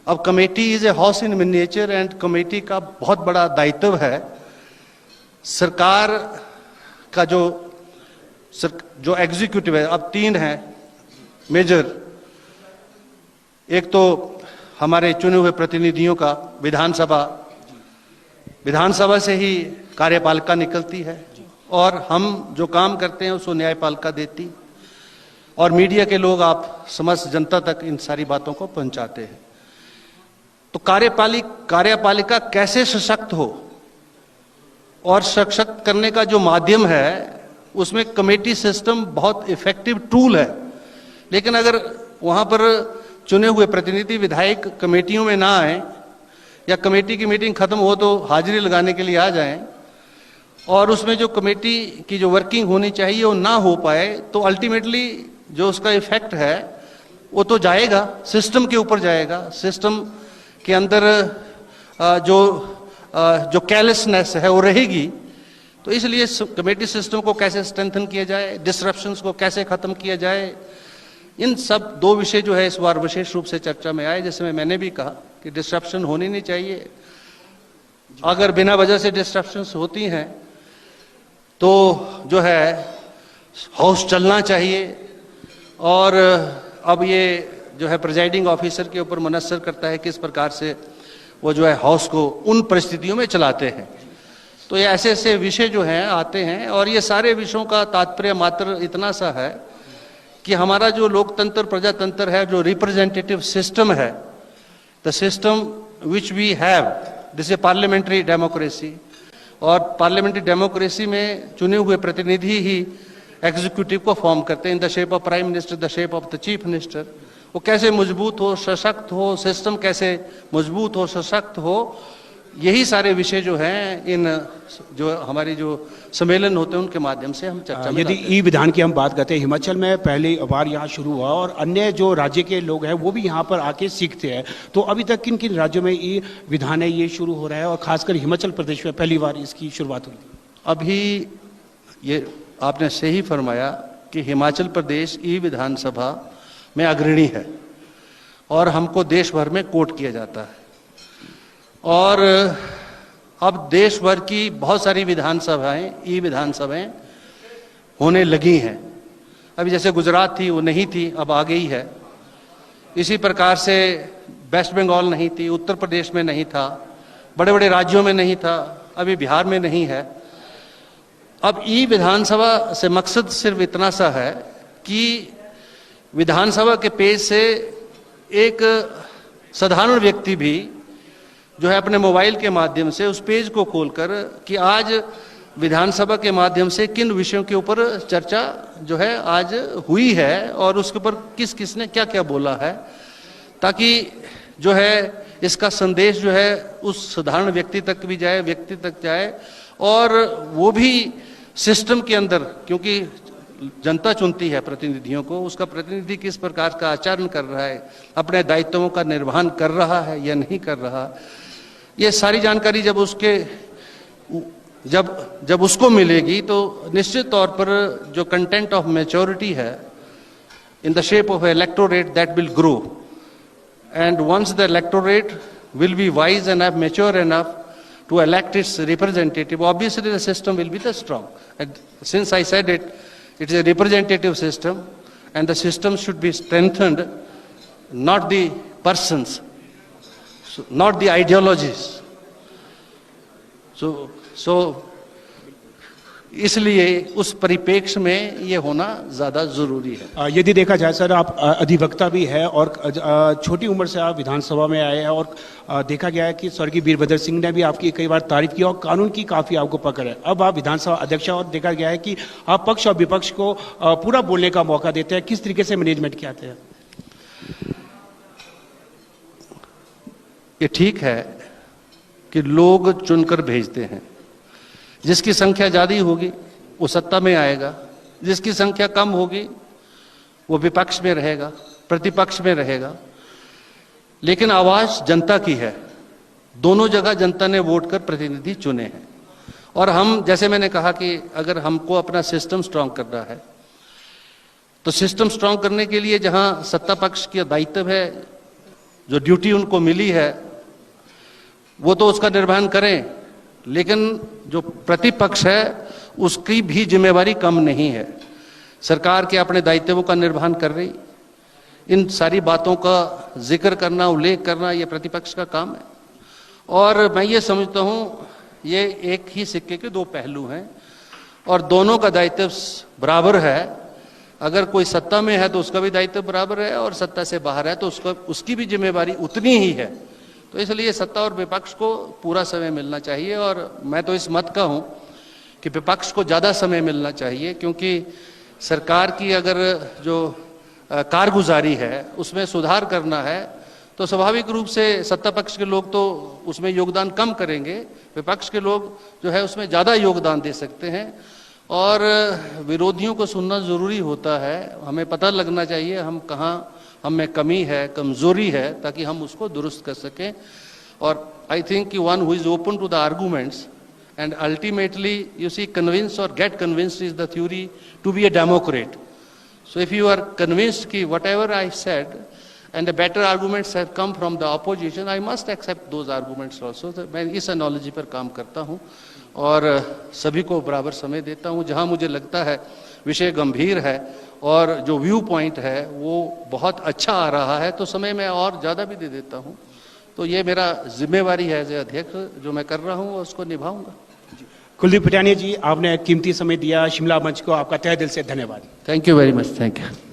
अब committee is a house in miniature and committee का बहुत बड़ा दायित्व है सरकार का जो एग्जीक्यूटिव है। अब 3 हैं मेजर, एक तो हमारे चुने हुए प्रतिनिधियों का विधानसभा से ही कार्यपालिका निकलती है और हम जो काम करते हैं उसको न्यायपालिका देती, और मीडिया के लोग आप समस्त जनता तक इन सारी बातों को पहुंचाते हैं। तो कार्यपालिका कैसे सशक्त हो, और सशक्त करने का जो माध्यम है उसमें कमेटी सिस्टम बहुत इफेक्टिव टूल है। लेकिन अगर वहां पर चुने हुए प्रतिनिधि विधायक कमेटियों में ना आए, या कमेटी की मीटिंग खत्म हो तो हाजिरी लगाने के लिए आ जाएं, और उसमें जो कमेटी की जो वर्किंग होनी चाहिए वो ना हो पाए, तो अल्टीमेटली जो उसका इफेक्ट है वो तो जाएगा, सिस्टम के ऊपर जाएगा। सिस्टम के अंदर जो केयरलेसनेस है वो रहेगी। तो इसलिए कमेटी सिस्टम को कैसे स्ट्रेंथन किया जाए, डिसरप्शंस को कैसे खत्म किया जाए, इन सब 2 विषय जो है इस बार विशेष रूप से चर्चा में आए। जैसे मैंने भी कहा कि डिसरप्शन होनी नहीं चाहिए, अगर बिना वजह से डिसरप्शंस होती हैं तो जो है हाउस चलना चाहिए। और अब ये जो है प्रिजाइडिंग ऑफिसर के ऊपर मुनस्सर करता है किस प्रकार से वो जो है हाउस को उन परिस्थितियों में चलाते हैं। तो ये ऐसे ऐसे विषय जो हैं आते हैं, और ये सारे विषयों का तात्पर्य मात्र इतना सा है कि हमारा जो लोकतंत्र प्रजातंत्र है, जो रिप्रेजेंटेटिव सिस्टम है, the system which we have, this a parliamentary democracy, और पार्लियामेंट्री डेमोक्रेसी में चुने हुए प्रतिनिधि ही एग्जीक्यूटिव को फॉर्म करते हैं इन the shape of prime minister, the shape of the chief minister. वो कैसे मजबूत हो, सशक्त हो, सिस्टम कैसे मजबूत हो, सशक्त हो, यही सारे विषय जो हैं इन जो हमारी जो सम्मेलन होते हैं उनके माध्यम से हम चर्चा में। यदि ई विधान की हम बात करते हैं, हिमाचल में पहली बार यहाँ शुरू हुआ और अन्य जो राज्य के लोग हैं वो भी यहाँ पर आके सीखते हैं, तो अभी तक किन किन राज्यों में ई विधान है ये शुरू हो रहा है, और खासकर हिमाचल प्रदेश में पहली बार इसकी शुरुआत हुई? अभी ये आपने सही फरमाया कि हिमाचल प्रदेश ई विधानसभा में अग्रणी है और हमको देश भर में कोट किया जाता है। और अब देश भर की बहुत सारी विधानसभाएं, ई विधानसभाएं होने लगी हैं। अभी जैसे गुजरात थी वो नहीं थी, अब आ गई है। इसी प्रकार से वेस्ट बंगाल नहीं थी, उत्तर प्रदेश में नहीं था, बड़े बड़े राज्यों में नहीं था, अभी बिहार में नहीं है। अब ई विधानसभा से मकसद सिर्फ इतना सा है कि विधानसभा के पेज से एक साधारण व्यक्ति भी जो है अपने मोबाइल के माध्यम से उस पेज को खोलकर कि आज विधानसभा के माध्यम से किन विषयों के ऊपर चर्चा जो है आज हुई है और उसके ऊपर किस किस ने क्या क्या बोला है, ताकि जो है इसका संदेश जो है उस साधारण व्यक्ति तक भी जाए, व्यक्ति तक जाए, और वो भी सिस्टम के अंदर, क्योंकि जनता चुनती है प्रतिनिधियों को, उसका प्रतिनिधि किस प्रकार का आचरण कर रहा है, अपने दायित्वों का निर्वहन कर रहा है या नहीं कर रहा, ये सारी जानकारी जब उसको मिलेगी तो निश्चित तौर पर जो कंटेंट ऑफ मैच्योरिटी है in the shape of electorate that will grow, and once the electorate will be wise and mature enough to elect its representative, obviously the system will be the strong. And since I said it is a representative system, and the system should be strengthened, not the persons, not the ideologies. So इसलिए उस परिप्रेक्ष्य में ये होना ज्यादा जरूरी है। यदि देखा जाए सर, आप अधिवक्ता भी है और छोटी उम्र से आप विधानसभा में आए हैं, और देखा गया है कि स्वर्गीय वीरभद्र सिंह ने भी आपकी कई बार तारीफ की और कानून की काफी आपको पकड़ है। अब आप विधानसभा अध्यक्ष, और देखा गया है कि आप पक्ष और विपक्ष को पूरा बोलने का मौका देते हैं, किस तरीके से मैनेजमेंट किया जाता है? ये ठीक है कि लोग चुनकर भेजते हैं, जिसकी संख्या ज्यादा होगी वो सत्ता में आएगा, जिसकी संख्या कम होगी वो विपक्ष में रहेगा, प्रतिपक्ष में रहेगा। लेकिन आवाज जनता की है, दोनों जगह जनता ने वोट कर प्रतिनिधि चुने हैं। और हम, जैसे मैंने कहा कि अगर हमको अपना सिस्टम स्ट्रांग करना है तो सिस्टम स्ट्रांग करने के लिए जहां सत्ता पक्ष का दायित्व है जो ड्यूटी उनको मिली है वो तो उसका निर्वहन करें, लेकिन जो प्रतिपक्ष है उसकी भी जिम्मेवारी कम नहीं है। सरकार के अपने दायित्वों का निर्वहन कर रही, इन सारी बातों का जिक्र करना, उल्लेख करना, ये प्रतिपक्ष का काम है। और मैं ये समझता हूँ ये एक ही सिक्के के दो पहलू हैं और दोनों का दायित्व बराबर है। अगर कोई सत्ता में है तो उसका भी दायित्व बराबर है और सत्ता से बाहर है तो उसकी भी जिम्मेवारी उतनी ही है। तो इसलिए सत्ता और विपक्ष को पूरा समय मिलना चाहिए और मैं तो इस मत का हूँ कि विपक्ष को ज़्यादा समय मिलना चाहिए, क्योंकि सरकार की अगर जो कारगुजारी है उसमें सुधार करना है तो स्वाभाविक रूप से सत्ता पक्ष के लोग तो उसमें योगदान कम करेंगे, विपक्ष के लोग जो है उसमें ज़्यादा योगदान दे सकते हैं। और विरोधियों को सुनना ज़रूरी होता है, हमें पता लगना चाहिए हम कहाँ हम में कमी है, कमज़ोरी है, ताकि हम उसको दुरुस्त कर सकें। और आई थिंक कि one who is open to the arguments and ultimately you see convince or get convinced is the theory to be a democrat. So if you are convinced कि whatever I said and the better arguments have come from the opposition, I must accept those arguments also. तो मैं इस analogy पर काम करता हूँ और सभी को बराबर समय देता हूँ। जहाँ मुझे लगता है विषय गंभीर है और जो व्यू पॉइंट है वो बहुत अच्छा आ रहा है तो समय मैं और ज़्यादा भी दे देता हूँ। तो ये मेरा जिम्मेवारी है एज अध्यक्ष, जो मैं कर रहा हूँ उसको निभाऊंगा। कुलदीप पटियानिया जी, आपने कीमती समय दिया शिमला मंच को, आपका तहे दिल से धन्यवाद। Thank you very much. Thank you.